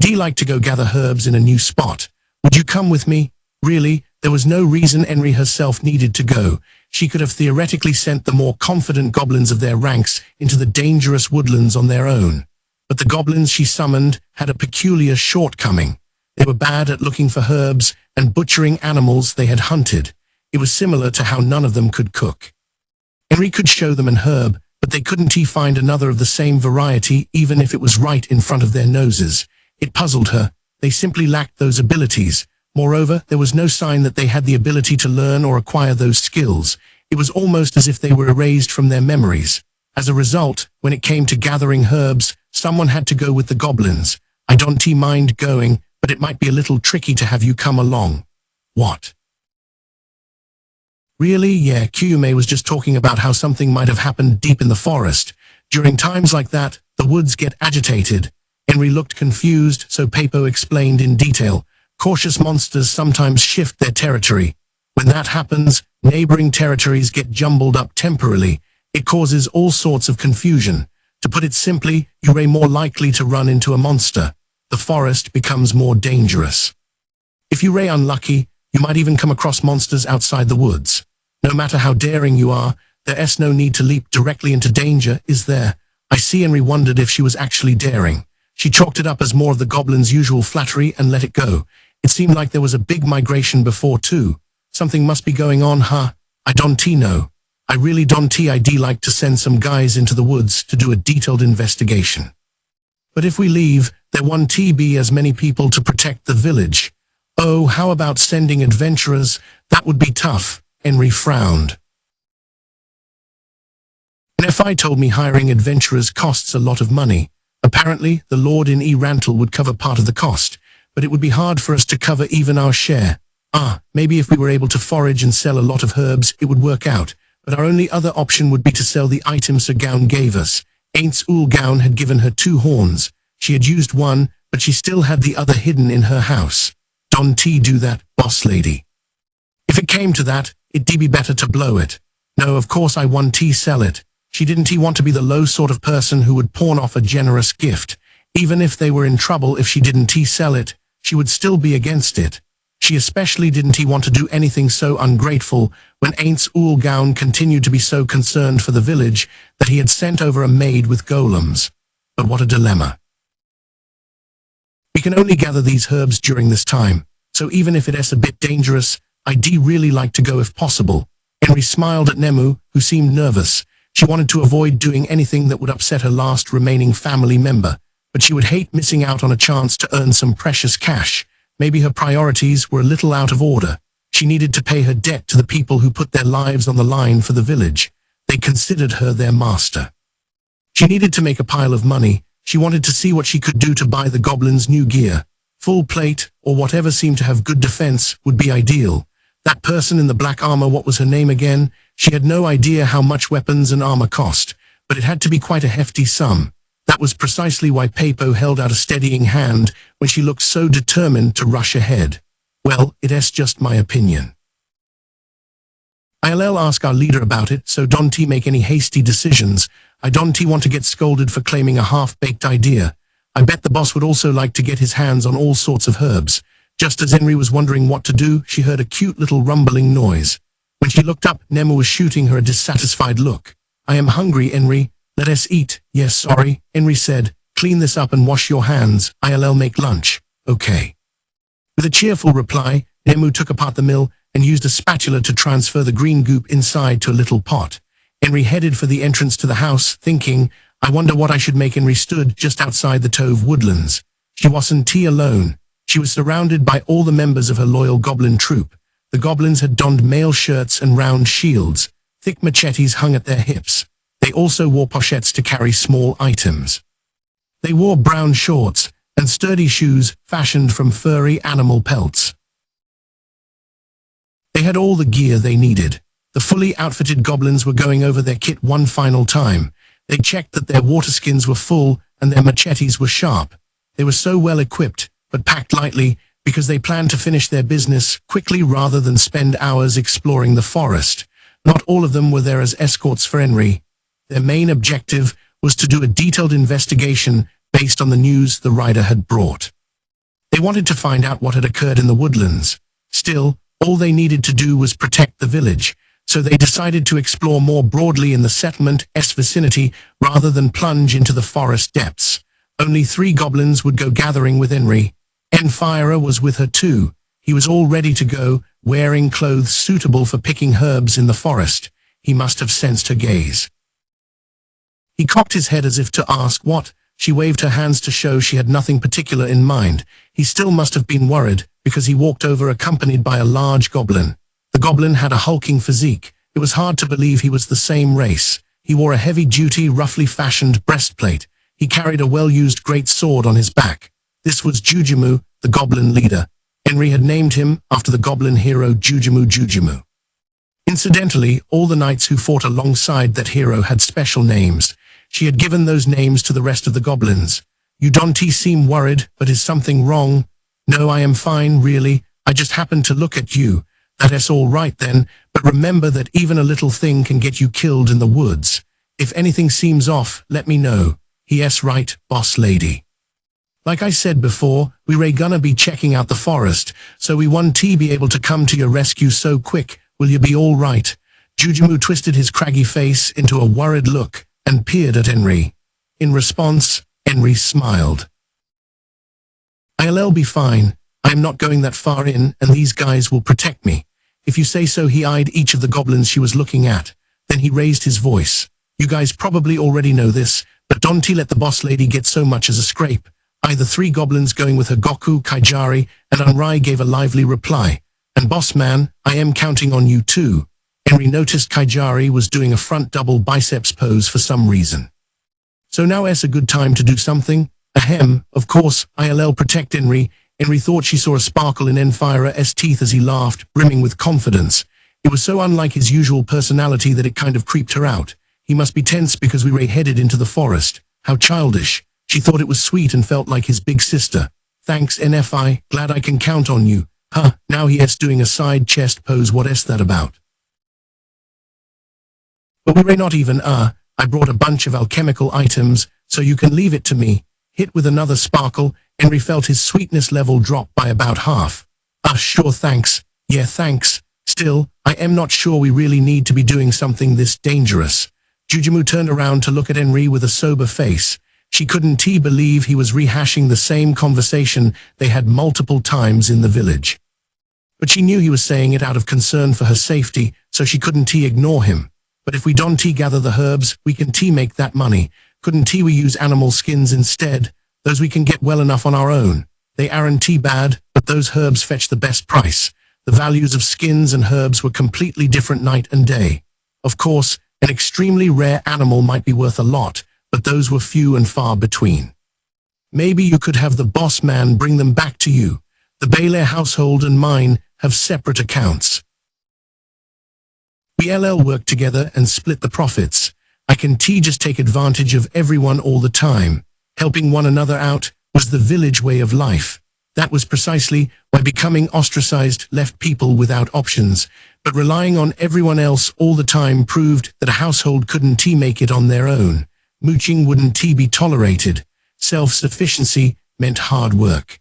I'd like to go gather herbs in a new spot. Would you come with me? Really, there was no reason Henry herself needed to go. She could have theoretically sent the more confident goblins of their ranks into the dangerous woodlands on their own. But the goblins she summoned had a peculiar shortcoming. They were bad at looking for herbs and butchering animals they had hunted. It was similar to how none of them could cook. Henry could show them an herb, but they couldn't find another of the same variety even if it was right in front of their noses. It puzzled her. They simply lacked those abilities. Moreover, there was no sign that they had the ability to learn or acquire those skills. It was almost as if they were erased from their memories. As a result, when it came to gathering herbs, someone had to go with the goblins. I don't mind going, but it might be a little tricky to have you come along. What? Really? Yeah, Kyume was just talking about how something might have happened deep in the forest. During times like that, the woods get agitated. Henry looked confused, so Pepo explained in detail. Cautious monsters sometimes shift their territory. When that happens, neighboring territories get jumbled up temporarily. It causes all sorts of confusion. To put it simply, you're more likely to run into a monster. The forest becomes more dangerous. If you're unlucky, you might even come across monsters outside the woods. No matter how daring you are, there's no need to leap directly into danger, is there? I see. Henry wondered if she was actually daring. She chalked it up as more of the goblin's usual flattery and let it go. It seemed like there was a big migration before too. Something must be going on, huh? I don't know. I really don't. I'd like to send some guys into the woods to do a detailed investigation. But if we leave, there won't be as many people to protect the village. Oh, how about sending adventurers? That would be tough. Henry frowned. Nephi told me hiring adventurers costs a lot of money. Apparently, the Lord in Rantel would cover part of the cost, but it would be hard for us to cover even our share. Maybe if we were able to forage and sell a lot of herbs, it would work out. But our only other option would be to sell the items Sir Gown gave us. Aunt's Gown had given her 2 horns. She had used one, but she still had the other hidden in her house. Don't do that, boss lady. If it came to that, it'd be better to blow it. No, of course I want to sell it. She didn't want to be the low sort of person who would pawn off a generous gift. Even if they were in trouble if she didn't sell it, she would still be against it. She especially didn't want to do anything so ungrateful when Aunt's Gown continued to be so concerned for the village that he had sent over a maid with golems. But what a dilemma. We can only gather these herbs during this time, so even if it's a bit dangerous, I'd really like to go if possible. Henry smiled at Nemu, who seemed nervous. She wanted to avoid doing anything that would upset her last remaining family member, but she would hate missing out on a chance to earn some precious cash. Maybe her priorities were a little out of order. She needed to pay her debt to the people who put their lives on the line for the village. They considered her their master. She needed to make a pile of money. She wanted to see what she could do to buy the goblins new gear. Full plate, or whatever seemed to have good defense, would be ideal. That person in the black armor, what was her name again? She had no idea how much weapons and armor cost, but it had to be quite a hefty sum. That was precisely why Pepo held out a steadying hand when she looked so determined to rush ahead. Well, it's just my opinion. I'll ask our leader about it, so don't make any hasty decisions. I don't want to get scolded for claiming a half-baked idea. I bet the boss would also like to get his hands on all sorts of herbs. Just as Henry was wondering what to do, she heard a cute little rumbling noise. When she looked up, Nemu was shooting her a dissatisfied look. I am hungry, Henry. Let us eat. Yes, sorry, Henry said. Clean this up and wash your hands. I'll make lunch. Okay. With a cheerful reply, Nemu took apart the mill and used a spatula to transfer the green goop inside to a little pot. Henry headed for the entrance to the house, thinking, I wonder what I should make. Henry stood just outside the Tove woodlands. She wasn't alone. She was surrounded by all the members of her loyal goblin troop. The goblins had donned mail shirts and round shields. Thick machetes hung at their hips. They also wore pochettes to carry small items. They wore brown shorts and sturdy shoes fashioned from furry animal pelts. They had all the gear they needed. The fully outfitted goblins were going over their kit one final time. They checked that their water skins were full and their machetes were sharp. They were so well equipped, but packed lightly, because they planned to finish their business quickly rather than spend hours exploring the forest. Not all of them were there as escorts for Henry. Their main objective was to do a detailed investigation based on the news the rider had brought. They wanted to find out what had occurred in the woodlands. Still, all they needed to do was protect the village, so they decided to explore more broadly in the settlement's vicinity rather than plunge into the forest depths. Only 3 goblins would go gathering with Henry. Enfira was with her too. He was all ready to go, wearing clothes suitable for picking herbs in the forest. He must have sensed her gaze. He cocked his head as if to ask what. She waved her hands to show she had nothing particular in mind. He still must have been worried, because he walked over accompanied by a large goblin. The goblin had a hulking physique. It was hard to believe he was the same race. He wore a heavy-duty, roughly fashioned breastplate. He carried a well-used great sword on his back. This was Jujumu, the goblin leader. Henry had named him after the goblin hero Jujumu. Incidentally, all the knights who fought alongside that hero had special names. She had given those names to the rest of the goblins. You don't seem worried, but is something wrong? No, I am fine, really. I just happened to look at you. That's all right then, but remember that even a little thing can get you killed in the woods. If anything seems off, let me know. Yes, right, boss lady. Like I said before, we're gonna be checking out the forest, so we want to be able to come to your rescue so quick. Will you be all right? Jujumu twisted his craggy face into a worried look and peered at Henry. In response, Henry smiled. I'll be fine. I'm not going that far in, and these guys will protect me. If you say so. He eyed each of the goblins she was looking at. Then he raised his voice. You guys probably already know this, but don't let the boss lady get so much as a scrape. The 3 goblins going with her Goku, Kaijari, and Unrai gave a lively reply. And boss man, I am counting on you too. Henry noticed Kaijari was doing a front double biceps pose for some reason. So now is a good time to do something? Ahem, of course, I'll protect Henry. Henry thought she saw a sparkle in Enfira's teeth as he laughed, brimming with confidence. It was so unlike his usual personality that it kind of creeped her out. He must be tense because we were headed into the forest. How childish. She thought it was sweet and felt like his big sister. Thanks, NFI, glad I can count on you. Now he is doing a side chest pose. What is that about? But we're not even, I brought a bunch of alchemical items, so you can leave it to me. Hit with another sparkle, Henry felt his sweetness level drop by about half. Sure, thanks. Yeah, thanks. Still, I am not sure we really need to be doing something this dangerous. Jujumu turned around to look at Henry with a sober face. She couldn't believe he was rehashing the same conversation they had multiple times in the village. But she knew he was saying it out of concern for her safety, so she couldn't ignore him. But if we don't gather the herbs, we can make that money. Couldn't we use animal skins instead? Those we can get well enough on our own. They aren't bad, but those herbs fetch the best price. The values of skins and herbs were completely different night and day. Of course, an extremely rare animal might be worth a lot, but those were few and far between. Maybe you could have the boss man bring them back to you. The Belair household and mine have separate accounts. We'll work together and split the profits. I can just take advantage of everyone all the time. Helping one another out was the village way of life. That was precisely why becoming ostracized left people without options, but relying on everyone else all the time proved that a household couldn't make it on their own. Mooching wouldn't be tolerated. Self-sufficiency meant hard work.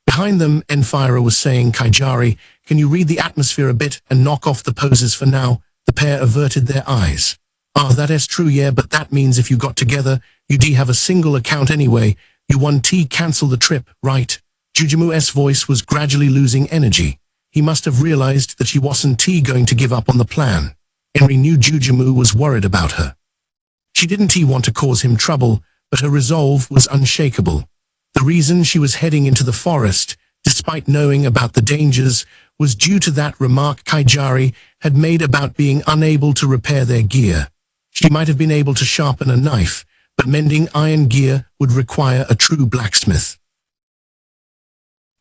Behind them, Enfira was saying, Kaijari, can you read the atmosphere a bit and knock off the poses for now? The pair averted their eyes. That is true, yeah, but that means if you got together, you'd have a single account anyway. You want cancel the trip, right? Jujumu's voice was gradually losing energy. He must have realized that she wasn't going to give up on the plan. Henry knew Jujumu was worried about her. She didn't want to cause him trouble, but her resolve was unshakable. The reason she was heading into the forest, despite knowing about the dangers, was due to that remark Kaijari had made about being unable to repair their gear. She might have been able to sharpen a knife, but mending iron gear would require a true blacksmith.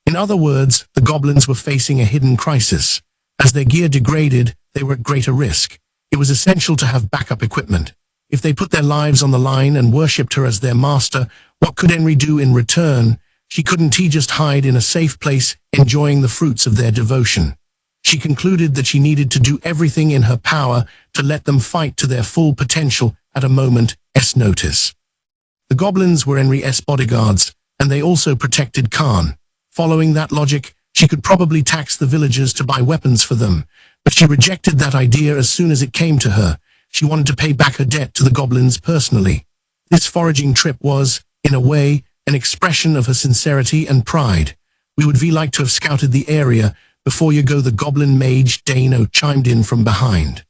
In other words, the goblins were facing a hidden crisis. As their gear degraded, they were at greater risk. It was essential to have backup equipment. If they put their lives on the line and worshipped her as their master, what could Henry do in return? She couldn't just hide in a safe place, enjoying the fruits of their devotion. She concluded that she needed to do everything in her power to let them fight to their full potential at a moment's notice. The goblins were Henry's bodyguards, and they also protected Khan. Following that logic, she could probably tax the villagers to buy weapons for them, but she rejected that idea as soon as it came to her. She wanted to pay back her debt to the goblins personally. This foraging trip was, in a way, an expression of her sincerity and pride. We would like to have scouted the area. Before you go, the goblin mage Dano chimed in from behind.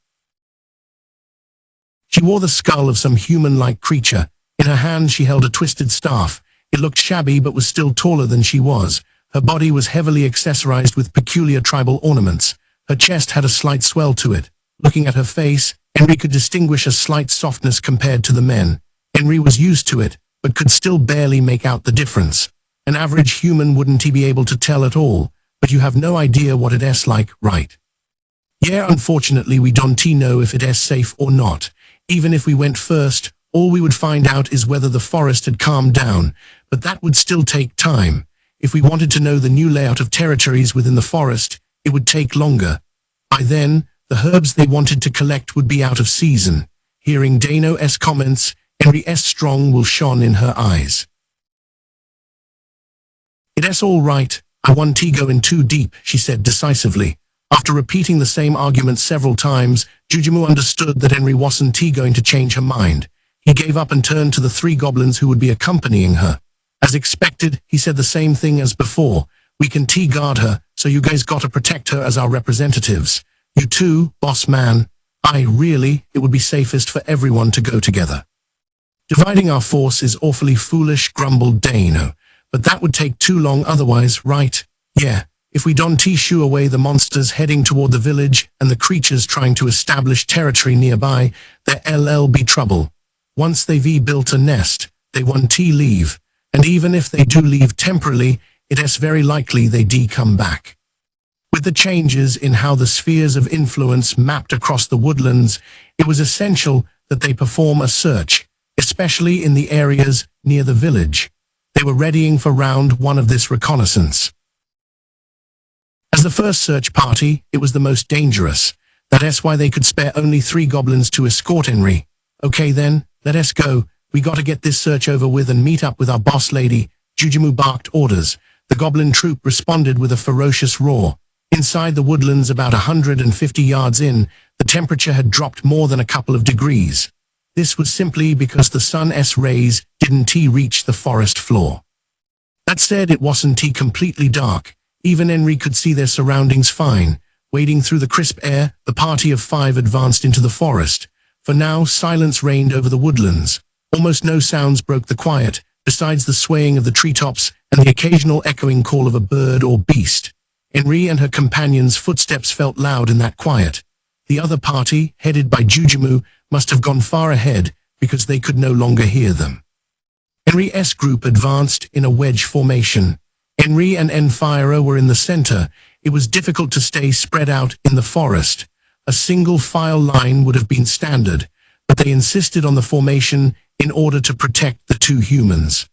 She wore the skull of some human-like creature. In her hand she held a twisted staff. It looked shabby but was still taller than she was. Her body was heavily accessorized with peculiar tribal ornaments. Her chest had a slight swell to it. Looking at her face, Henry could distinguish a slight softness compared to the men. Henry was used to it, but could still barely make out the difference. An average human wouldn't be able to tell at all, but you have no idea what it's like, right? Yeah, unfortunately we don't know if it's safe or not. Even if we went first, all we would find out is whether the forest had calmed down, but that would still take time. If we wanted to know the new layout of territories within the forest, it would take longer. By then, the herbs they wanted to collect would be out of season. Hearing Dano's comments, Henry's strong will shone in her eyes. It's all right, I won't go in too deep, she said decisively. After repeating the same argument several times, Jujumu understood that Henry wasn't going to change her mind. He gave up and turned to the three goblins who would be accompanying her. As expected, he said the same thing as before. We can guard her, so you guys gotta protect her as our representatives. You too, boss man. It would be safest for everyone to go together. Dividing our force is awfully foolish, grumbled Dano. But that would take too long otherwise, right? Yeah, if we don't shoo away the monsters heading toward the village and the creatures trying to establish territory nearby, there'll be trouble. Once they've built a nest, they won't leave. And even if they do leave temporarily, it's very likely they come back. With the changes in how the spheres of influence mapped across the woodlands, it was essential that they perform a search, especially in the areas near the village. They were readying for round one of this reconnaissance. As the first search party, it was the most dangerous. That's why they could spare only 3 goblins to escort Henry. Okay then, let us go. We gotta get this search over with and meet up with our boss lady. Jujumu barked orders. The goblin troop responded with a ferocious roar. Inside the woodlands, about 150 yards in, the temperature had dropped more than a couple of degrees. This was simply because the sun's rays didn't reach the forest floor. That said, it wasn't completely dark. Even Henry could see their surroundings fine. Wading through the crisp air, the party of 5 advanced into the forest. For now, silence reigned over the woodlands. Almost no sounds broke the quiet, besides the swaying of the treetops and the occasional echoing call of a bird or beast. Henry and her companions' footsteps felt loud in that quiet. The other party, headed by Jujumu, must have gone far ahead because they could no longer hear them. Henry's group advanced in a wedge formation. Henry and Enfira were in the center. It was difficult to stay spread out in the forest. A single file line would have been standard, but they insisted on the formation in order to protect the 2 humans.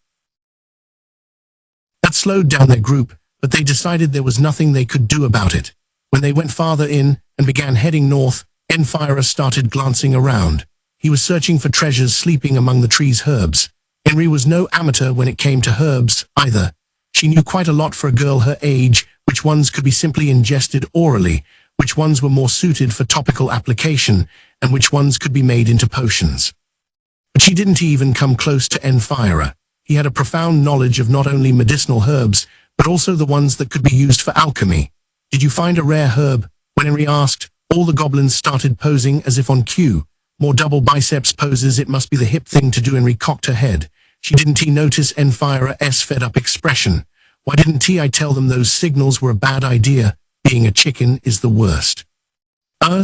That slowed down their group, but they decided there was nothing they could do about it. When they went farther in and began heading north, Enfira started glancing around. He was searching for treasures sleeping among the tree's herbs. Henry was no amateur when it came to herbs, either. She knew quite a lot for a girl her age, which ones could be simply ingested orally, which ones were more suited for topical application, and which ones could be made into potions. But she didn't even come close to Enfira. He had a profound knowledge of not only medicinal herbs, but also the ones that could be used for alchemy. Did you find a rare herb? When Henry asked, all the goblins started posing as if on cue. More double biceps poses, it must be the hip thing to do. Henry cocked her head. She didn't notice Enfira's fed-up expression. Why didn't I tell them those signals were a bad idea? Being a chicken is the worst.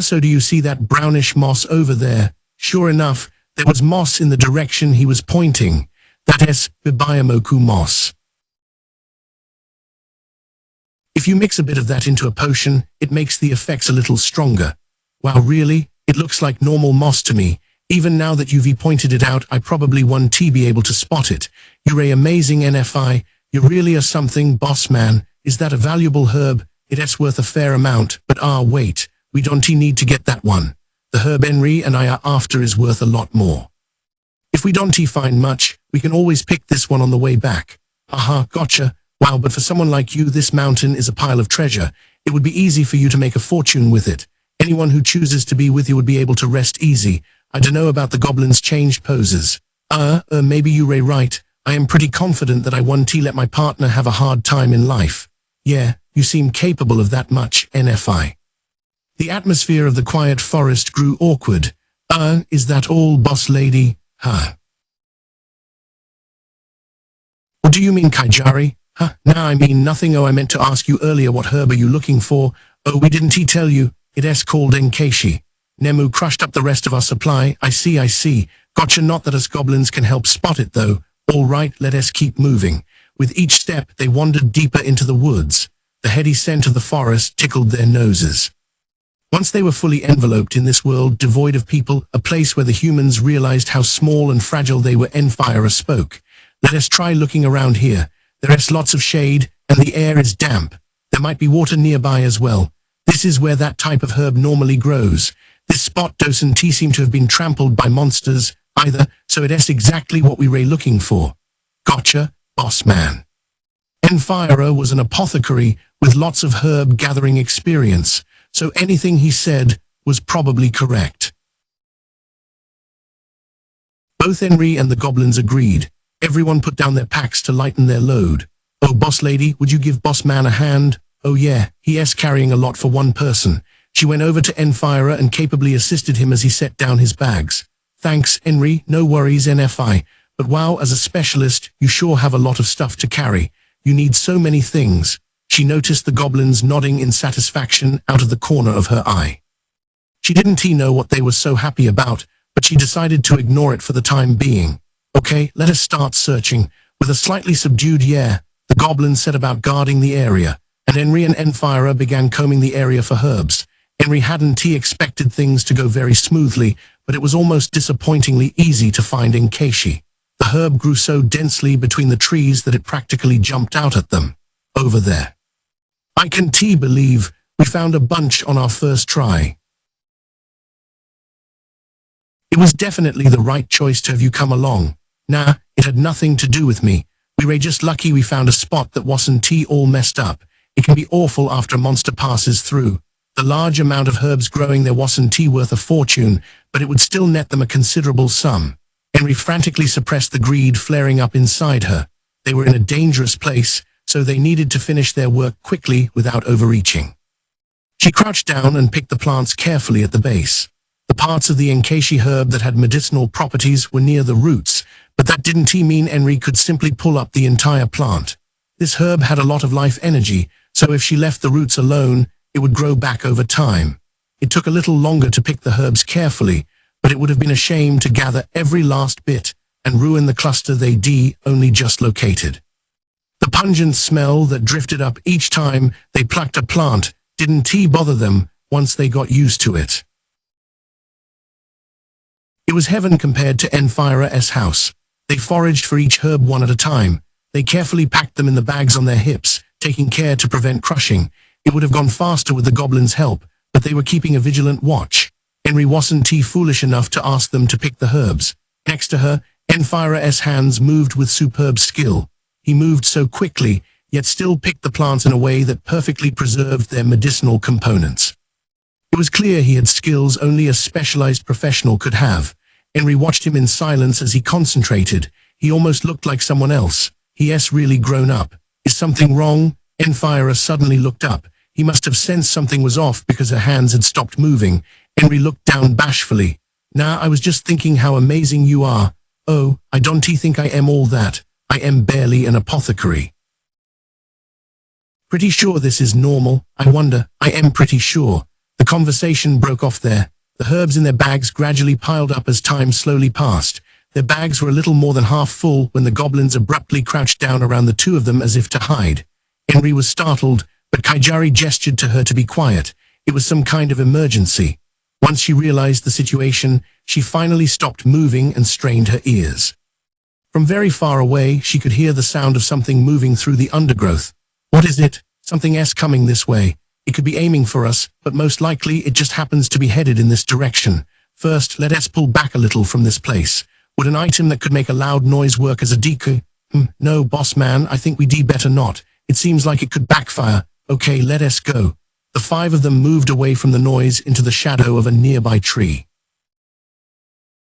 So do you see that brownish moss over there? Sure enough, there was moss in the direction he was pointing. That is Bibiamoku moss. If you mix a bit of that into a potion, it makes the effects a little stronger. Wow, really? It looks like normal moss to me. Even now that you've pointed it out, I probably won't be able to spot it. You're a amazing NFI. You really are something, boss man. Is that a valuable herb? It's worth a fair amount, but wait. We don't need to get that one. The herb Henry and I are after is worth a lot more. If we don't find much, we can always pick this one on the way back. Aha, gotcha. Wow, but for someone like you, this mountain is a pile of treasure. It would be easy for you to make a fortune with it. Anyone who chooses to be with you would be able to rest easy. I don't know about the goblins' changed poses. Maybe you're right. I am pretty confident that I won't let my partner have a hard time in life. Yeah, you seem capable of that much, NFI. The atmosphere of the quiet forest grew awkward. Is that all, boss lady? Huh. What do you mean, Kaijari? Huh? Nah, I mean nothing. Oh, I meant to ask you earlier, what herb are you looking for? Oh, we didn't tell you. It's called Enkashi. Nemu crushed up the rest of our supply. I see. Gotcha, not that us goblins can help spot it, though. All right, let us keep moving. With each step, they wandered deeper into the woods. The heady scent of the forest tickled their noses. Once they were fully enveloped in this world devoid of people, a place where the humans realized how small and fragile they were, Enfire spoke. Let us try looking around here. There is lots of shade, and the air is damp. There might be water nearby as well. This is where that type of herb normally grows. This spot doesn't seem to have been trampled by monsters either, so it is exactly what we were looking for. Gotcha, boss man. Enfire was an apothecary with lots of herb gathering experience, so anything he said was probably correct. Both Henry and the goblins agreed. Everyone put down their packs to lighten their load. Oh, boss lady, would you give boss man a hand? Oh yeah, he is carrying a lot for one person. She went over to Enfire and capably assisted him as he set down his bags. Thanks, Henry, no worries, NFI. But wow, as a specialist, you sure have a lot of stuff to carry. You need so many things. She noticed the goblins nodding in satisfaction out of the corner of her eye. She didn't know what they were so happy about, but she decided to ignore it for the time being. Okay, let us start searching. With a slightly subdued yeah, the goblins set about guarding the area, and Henry and Enfire began combing the area for herbs. Henry hadn't expected things to go very smoothly, but it was almost disappointingly easy to find Enkashi. The herb grew so densely between the trees that it practically jumped out at them. Over there. I can believe we found a bunch on our first try. It was definitely the right choice to have you come along. Nah, it had nothing to do with me. We were just lucky we found a spot that wasn't all messed up. It can be awful after a monster passes through. The large amount of herbs growing there wasn't worth a fortune, but it would still net them a considerable sum. Henry frantically suppressed the greed flaring up inside her. They were in a dangerous place, so they needed to finish their work quickly without overreaching. She crouched down and picked the plants carefully at the base. The parts of the Enkashi herb that had medicinal properties were near the roots, but that didn't mean Henry could simply pull up the entire plant. This herb had a lot of life energy, so if she left the roots alone, it would grow back over time. It took a little longer to pick the herbs carefully, but it would have been a shame to gather every last bit and ruin the cluster they'd only just located. The pungent smell that drifted up each time they plucked a plant didn't bother them once they got used to it. It was heaven compared to Enfire's house. They foraged for each herb one at a time. They carefully packed them in the bags on their hips, taking care to prevent crushing. It would have gone faster with the goblins' help, but they were keeping a vigilant watch. Henry wasn't foolish enough to ask them to pick the herbs. Next to her, Enfire's hands moved with superb skill. He moved so quickly, yet still picked the plants in a way that perfectly preserved their medicinal components. It was clear he had skills only a specialized professional could have. Henry watched him in silence as he concentrated. He almost looked like someone else. He has really grown up. Is something wrong? Enfire suddenly looked up. He must have sensed something was off because her hands had stopped moving. Henry looked down bashfully. Nah, I was just thinking how amazing you are. Oh, I don't think I am all that. I am barely an apothecary. Pretty sure this is normal. I wonder. I am pretty sure. The conversation broke off there. The herbs in their bags gradually piled up as time slowly passed. Their bags were a little more than half full when the goblins abruptly crouched down around the two of them as if to hide. Henry was startled, but Kaijari gestured to her to be quiet. It was some kind of emergency. Once she realized the situation, she finally stopped moving and strained her ears. From very far away, she could hear the sound of something moving through the undergrowth. What is it? Something else coming this way. It could be aiming for us, but most likely it just happens to be headed in this direction. First, let us pull back a little from this place. Would an item that could make a loud noise work as a decoy? No, boss man, I think we better not. It seems like it could backfire. Okay, let us go. The five of them moved away from the noise into the shadow of a nearby tree.